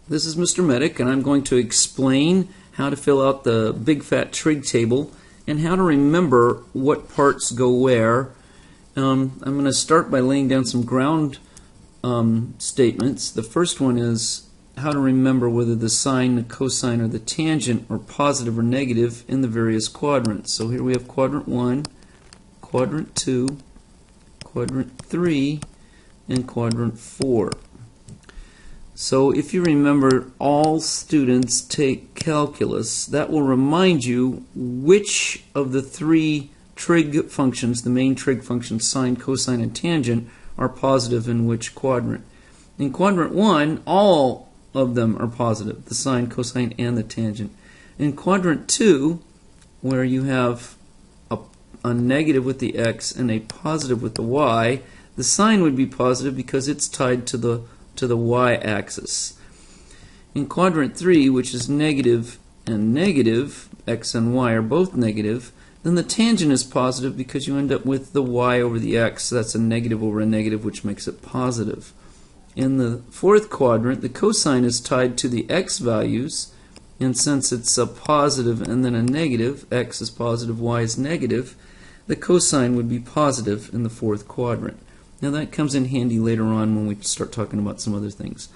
This is Mr. Medic, and I'm going to explain how to fill out the big fat trig table and how to remember what parts go where. I'm going to start by laying down some ground statements. The first one is how to remember whether the sine, the cosine, or the tangent are positive or negative in the various quadrants. So here we have quadrant 1, quadrant 2, quadrant 3, and quadrant 4. So if you remember, all students take calculus. That will remind you which of the three trig functions, the main trig functions, sine, cosine, and tangent, are positive in which quadrant. In quadrant 1, all of them are positive, the sine, cosine, and the tangent. In quadrant 2, where you have a negative with the x and a positive with the y, the sine would be positive because it's tied to the y-axis. In quadrant 3, which is negative and negative, x and y are both negative, then the tangent is positive because you end up with the y over the x, so that's a negative over a negative, which makes it positive. In the fourth quadrant, the cosine is tied to the x values, and since it's a positive and then a negative, x is positive, y is negative, the cosine would be positive in the fourth quadrant. Now that comes in handy later on when we start talking about some other things.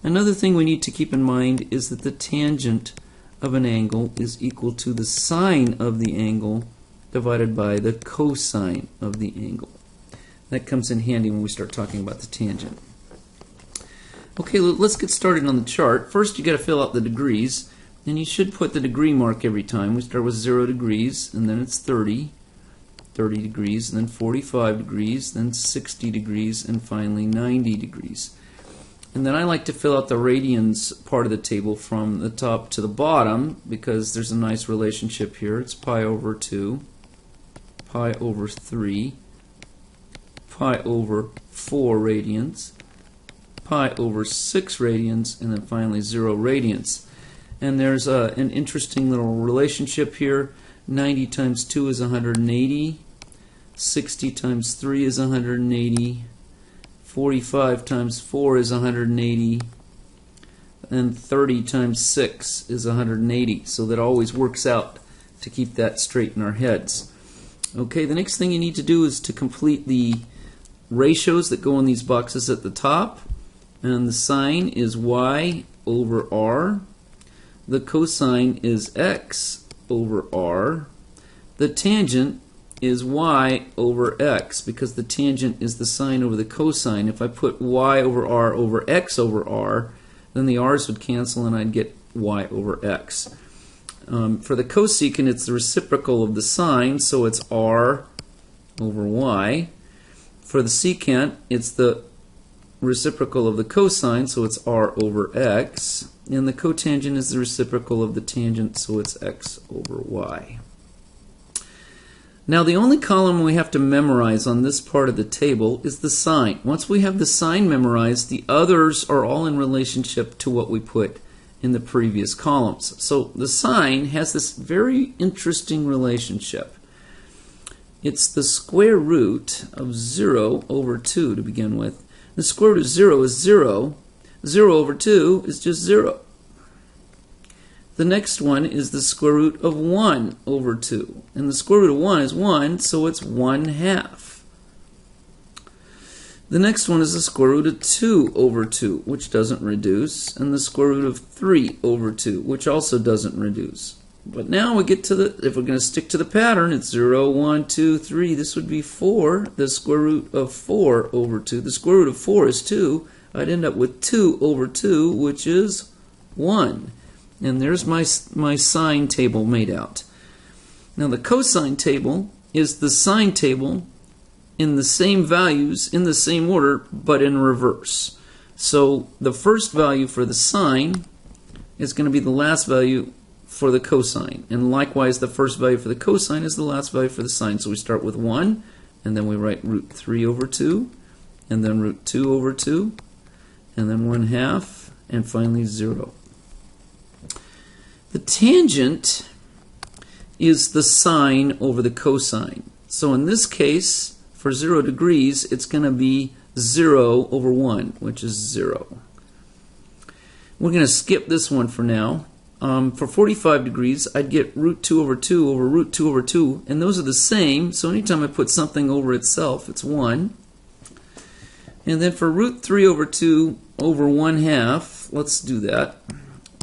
Another thing we need to keep in mind is that the tangent of an angle is equal to the sine of the angle divided by the cosine of the angle. That comes in handy when we start talking about the tangent. Okay, let's get started on the chart. First you got to fill out the degrees, and you should put the degree mark every time. We start with 0 degrees, and then it's 30 degrees, then 45 degrees, then 60 degrees, and finally 90 degrees. And then I like to fill out the radians part of the table from the top to the bottom because there's a nice relationship here. It's pi over 2, pi over 3, pi over 4 radians, pi over 6 radians, and then finally 0 radians. And there's an interesting little relationship here. 90 times 2 is 180, 60 times 3 is 180, 45 times 4 is 180, and 30 times 6 is 180. So that always works out to keep that straight in our heads. Okay, the next thing you need to do is to complete the ratios that go in these boxes at the top. And the sine is y over r. The cosine is x over r. The tangent is y over x because the tangent is the sine over the cosine. If I put y over r over x over r, then the r's would cancel and I'd get y over x. For the cosecant, it's the reciprocal of the sine, so it's r over y. For the secant, it's the reciprocal of the cosine, so it's r over x. And the cotangent is the reciprocal of the tangent, so it's x over y. Now the only column we have to memorize on this part of the table is the sine. Once we have the sine memorized, the others are all in relationship to what we put in the previous columns. So the sine has this very interesting relationship. It's the square root of 0 over 2 to begin with. The square root of 0 is 0. 0 over 2 is just 0. The next one is the square root of 1 over 2. And the square root of 1 is 1, so it's 1/2. The next one is the square root of 2 over 2, which doesn't reduce. And the square root of 3 over 2, which also doesn't reduce. But now we get to if we're going to stick to the pattern, it's 0, 1, 2, 3. This would be 4. The square root of 4 over 2. The square root of 4 is 2. I'd end up with 2 over 2, which is 1. And there's my sine table made out. Now the cosine table is the sine table in the same values, in the same order, but in reverse. So the first value for the sine is going to be the last value for the cosine. And likewise, the first value for the cosine is the last value for the sine. So we start with 1, and then we write root 3 over 2, and then root 2 over 2, and then 1/2, and finally 0. The tangent is the sine over the cosine. So in this case, for 0 degrees, it's going to be 0 over 1, which is 0. We're going to skip this one for now. For 45 degrees, I'd get root 2 over 2 over root 2 over 2, and those are the same, so anytime I put something over itself, it's 1. And then for root 3 over 2 over 1/2, let's do that.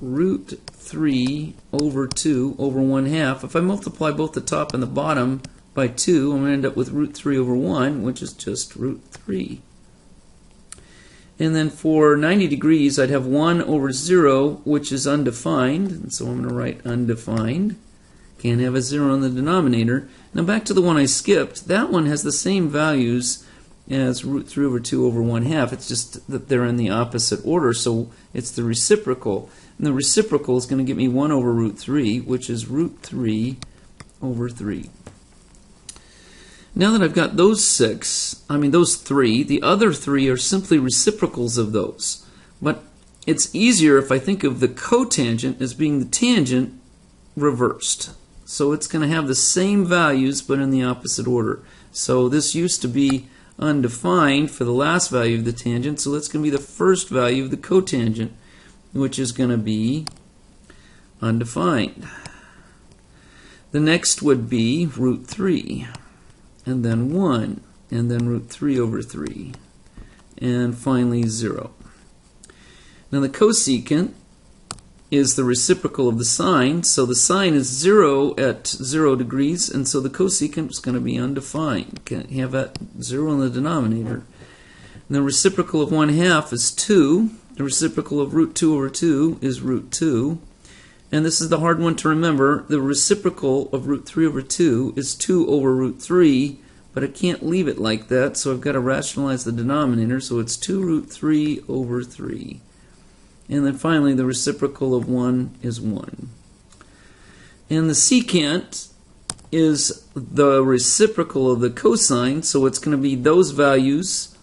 Root 3 over 2 over 1/2. If I multiply both the top and the bottom by 2, I'm going to end up with root 3 over 1, which is just root 3. And then for 90 degrees, I'd have 1 over 0, which is undefined. And so I'm going to write undefined. Can't have a 0 in the denominator. Now back to the one I skipped. That one has the same values as root 3 over 2 over 1/2. It's just that they're in the opposite order, so it's the reciprocal. And the reciprocal is going to give me 1 over root 3, which is root 3 over 3. Now that I've got those those 3, the other 3 are simply reciprocals of those. But it's easier if I think of the cotangent as being the tangent reversed. So it's going to have the same values but in the opposite order. So this used to be undefined for the last value of the tangent, so that's going to be the first value of the cotangent, which is going to be undefined. The next would be root 3, and then 1, and then root 3 over 3, and finally 0. Now the cosecant is the reciprocal of the sine, so the sine is 0 at 0 degrees, and so the cosecant is going to be undefined. Can't have that 0 in the denominator. And the reciprocal of 1/2 is 2. The reciprocal of root 2 over 2 is root 2. And this is the hard one to remember. The reciprocal of root 3 over 2 is 2 over root 3, but I can't leave it like that, so I've got to rationalize the denominator, so it's 2 root 3 over 3. And then finally, the reciprocal of 1 is 1. And the secant is the reciprocal of the cosine, so it's going to be those values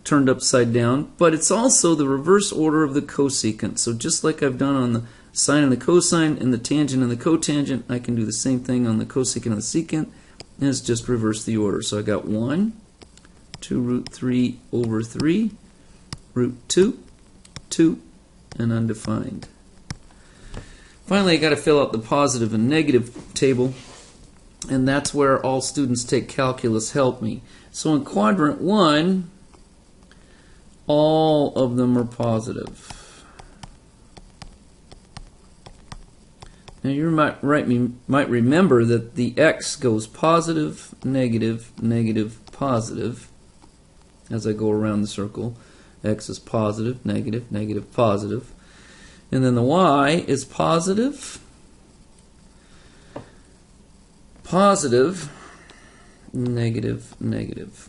turned upside down, but it's also the reverse order of the cosecant. So just like I've done on the sine and the cosine and the tangent and the cotangent, I can do the same thing on the cosecant and the secant, and it's just reverse the order. So I got 1, 2 root 3 over 3, root 2, 2, and undefined. Finally, I got to fill out the positive and negative table, and that's where all students take calculus help me. So in quadrant 1, all of them are positive. Now you might remember that the x goes positive, negative, negative, positive as I go around the circle. X is positive, negative, negative, positive. And then the y is positive, positive, negative, negative.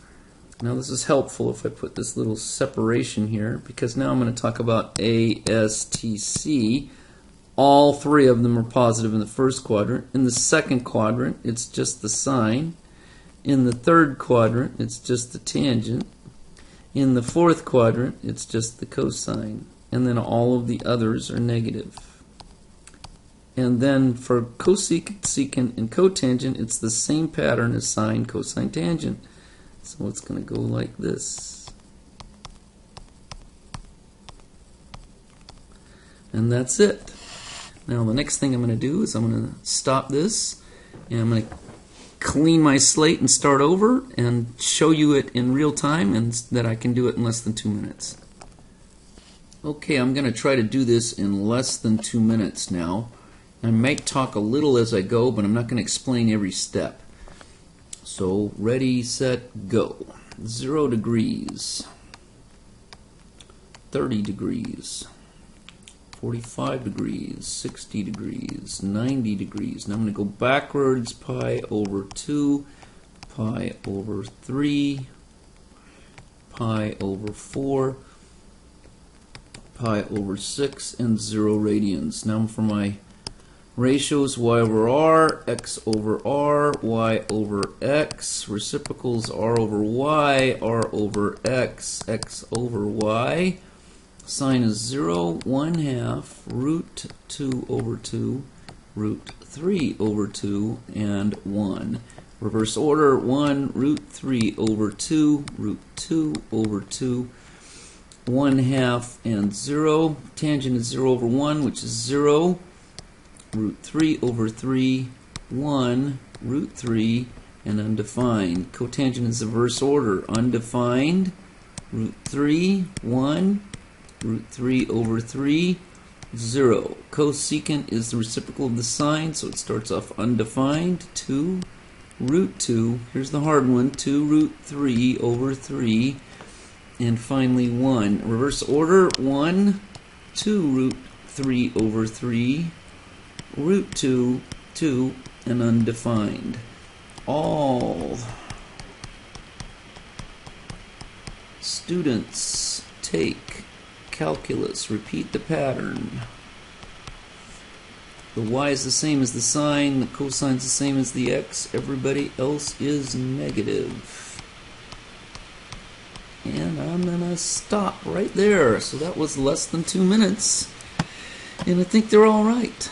Now this is helpful if I put this little separation here, because now I'm going to talk about A, S, T, C. All 3 of them are positive in the first quadrant. In the second quadrant, it's just the sine. In the third quadrant, it's just the tangent. In the fourth quadrant, it's just the cosine. And then all of the others are negative. And then for cosecant, secant, and cotangent, it's the same pattern as sine, cosine, tangent. So it's going to go like this. And that's it. Now the next thing I'm going to do is I'm going to stop this, and I'm going to clean my slate and start over and show you it in real time, and that I can do it in less than 2 minutes. Okay, I'm going to try to do this in less than 2 minutes now. I might talk a little as I go, but I'm not going to explain every step. So ready, set, go. 0 degrees, 30 degrees, 45 degrees, 60 degrees, 90 degrees. Now I'm going to go backwards. Pi over 2, pi over 3, pi over 4, pi over 6, and 0 radians. Now for my ratios, y over r, x over r, y over x, reciprocals r over y, r over x, x over y. Sine is 0, 1/2, root 2 over 2, root 3 over 2, and 1. Reverse order, 1, root 3 over 2, root 2 over 2, 1/2 and 0. Tangent is 0 over 1, which is 0. Root 3 over 3, 1, root 3, and undefined. Cotangent is the reverse order. Undefined, root 3, 1, root 3 over 3, 0. Cosecant is the reciprocal of the sine, so it starts off undefined. 2, root 2. Here's the hard one. 2 root 3 over 3. And finally 1. Reverse order. 1, 2 root 3 over 3. Root 2, 2, and undefined. All students take calculus. Repeat the pattern. The y is the same as the sine. The cosine is the same as the x. Everybody else is negative. And I'm going to stop right there. So that was less than 2 minutes. And I think they're all right.